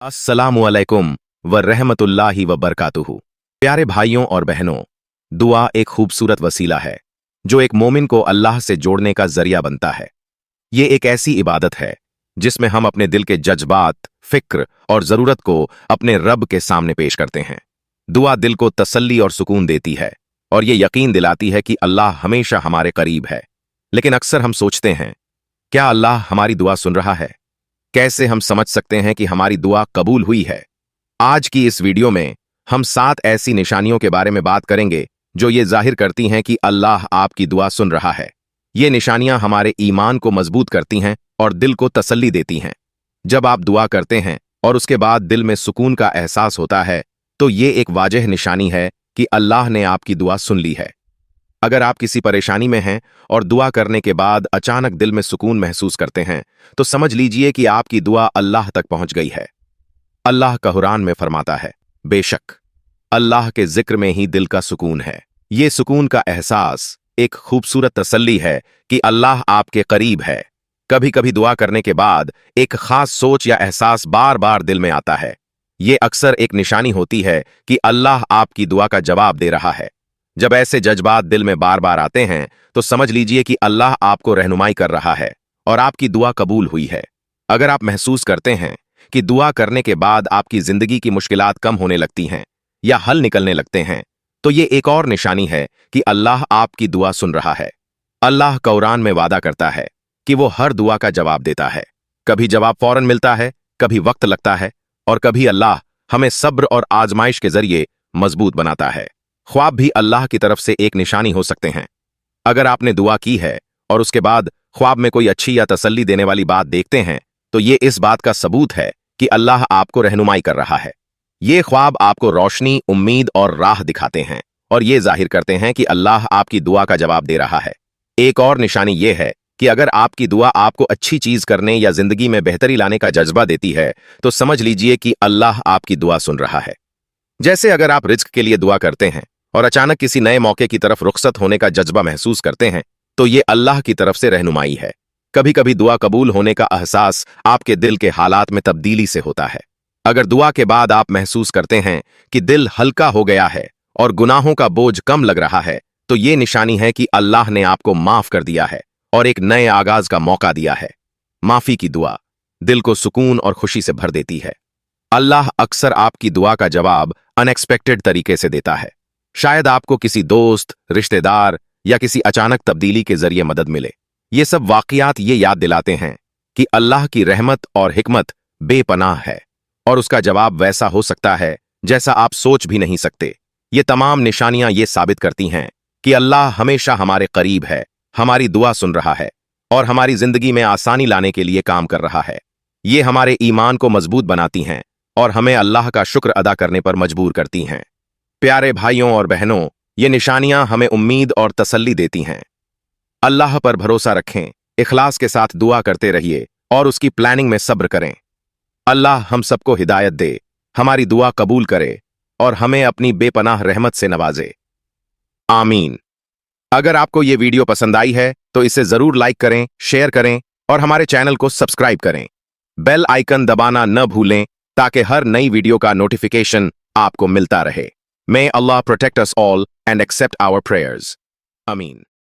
अस्सलामुअलैकुम व रहमतुल्लाहि व बरकातुहू। प्यारे भाइयों और बहनों, दुआ एक खूबसूरत वसीला है जो एक मोमिन को अल्लाह से जोड़ने का जरिया बनता है। ये एक ऐसी इबादत है जिसमें हम अपने दिल के जज्बात, फिक्र और ज़रूरत को अपने रब के सामने पेश करते हैं। दुआ दिल को तसल्ली और सुकून देती है और ये यकीन दिलाती है कि अल्लाह हमेशा हमारे करीब है। लेकिन अक्सर हम सोचते हैं, क्या अल्लाह हमारी दुआ सुन रहा है? कैसे हम समझ सकते हैं कि हमारी दुआ कबूल हुई है? आज की इस वीडियो में हम 7 ऐसी निशानियों के बारे में बात करेंगे जो ये जाहिर करती हैं कि अल्लाह आपकी दुआ सुन रहा है। ये निशानियां हमारे ईमान को मजबूत करती हैं और दिल को तसल्ली देती हैं। जब आप दुआ करते हैं और उसके बाद दिल में सुकून का एहसास होता है, तो ये एक वाजह निशानी है कि अल्लाह ने आपकी दुआ सुन ली है। अगर आप किसी परेशानी में हैं और दुआ करने के बाद अचानक दिल में सुकून महसूस करते हैं, तो समझ लीजिए कि आपकी दुआ अल्लाह तक पहुंच गई है। अल्लाह का कुरान में फरमाता है, बेशक अल्लाह के जिक्र में ही दिल का सुकून है। ये सुकून का एहसास एक खूबसूरत तसल्ली है कि अल्लाह आपके करीब है। कभी कभी दुआ करने के बाद एक खास सोच या एहसास बार बार दिल में आता है। ये अक्सर एक निशानी होती है कि अल्लाह आपकी दुआ का जवाब दे रहा है। जब ऐसे जज्बात दिल में बार बार आते हैं, तो समझ लीजिए कि अल्लाह आपको रहनुमाई कर रहा है और आपकी दुआ कबूल हुई है। अगर आप महसूस करते हैं कि दुआ करने के बाद आपकी जिंदगी की मुश्किलात कम होने लगती हैं या हल निकलने लगते हैं, तो ये एक और निशानी है कि अल्लाह आपकी दुआ सुन रहा है। अल्लाह कुरान में वादा करता है कि वो हर दुआ का जवाब देता है। कभी जवाब फौरन मिलता है, कभी वक्त लगता है, और कभी अल्लाह हमें सब्र और आजमाइश के जरिए मजबूत बनाता है। ख्वाब भी अल्लाह की तरफ से एक निशानी हो सकते हैं। अगर आपने दुआ की है और उसके बाद ख्वाब में कोई अच्छी या तसल्ली देने वाली बात देखते हैं, तो ये इस बात का सबूत है कि अल्लाह आपको रहनुमाई कर रहा है। ये ख्वाब आपको रोशनी, उम्मीद और राह दिखाते हैं और ये जाहिर करते हैं कि अल्लाह आपकी दुआ का जवाब दे रहा है। एक और निशानी ये है कि अगर आपकी दुआ आपको अच्छी चीज करने या जिंदगी में बेहतरी लाने का जज्बा देती है, तो समझ लीजिए कि अल्लाह आपकी दुआ सुन रहा है। जैसे अगर आप रिज्क के लिए दुआ करते हैं और अचानक किसी नए मौके की तरफ रुखसत होने का जज्बा महसूस करते हैं, तो ये अल्लाह की तरफ से रहनुमाई है। कभी कभी दुआ कबूल होने का एहसास आपके दिल के हालात में तब्दीली से होता है। अगर दुआ के बाद आप महसूस करते हैं कि दिल हल्का हो गया है और गुनाहों का बोझ कम लग रहा है, तो ये निशानी है कि अल्लाह ने आपको माफ कर दिया है और एक नए आगाज का मौका दिया है। माफी की दुआ दिल को सुकून और खुशी से भर देती है। अल्लाह अक्सर आपकी दुआ का जवाब अनएक्सपेक्टेड तरीके से देता है। शायद आपको किसी दोस्त, रिश्तेदार या किसी अचानक तब्दीली के जरिए मदद मिले। ये सब वाकयात ये याद दिलाते हैं कि अल्लाह की रहमत और हिकमत बेपनाह है और उसका जवाब वैसा हो सकता है जैसा आप सोच भी नहीं सकते। ये तमाम निशानियां ये साबित करती हैं कि अल्लाह हमेशा हमारे करीब है, हमारी दुआ सुन रहा है और हमारी जिंदगी में आसानी लाने के लिए काम कर रहा है। ये हमारे ईमान को मजबूत बनाती हैं और हमें अल्लाह का शुक्र अदा करने पर मजबूर करती हैं। प्यारे भाइयों और बहनों, ये निशानियां हमें उम्मीद और तसल्ली देती हैं। अल्लाह पर भरोसा रखें, इखलास के साथ दुआ करते रहिए और उसकी प्लानिंग में सब्र करें। अल्लाह हम सबको हिदायत दे, हमारी दुआ कबूल करे और हमें अपनी बेपनाह रहमत से नवाजे। आमीन। अगर आपको ये वीडियो पसंद आई है तो इसे जरूर लाइक करें, शेयर करें और हमारे चैनल को सब्सक्राइब करें। बेल आइकन दबाना न भूलें ताकि हर नई वीडियो का नोटिफिकेशन आपको मिलता रहे। May Allah protect us all and accept our prayers. Ameen.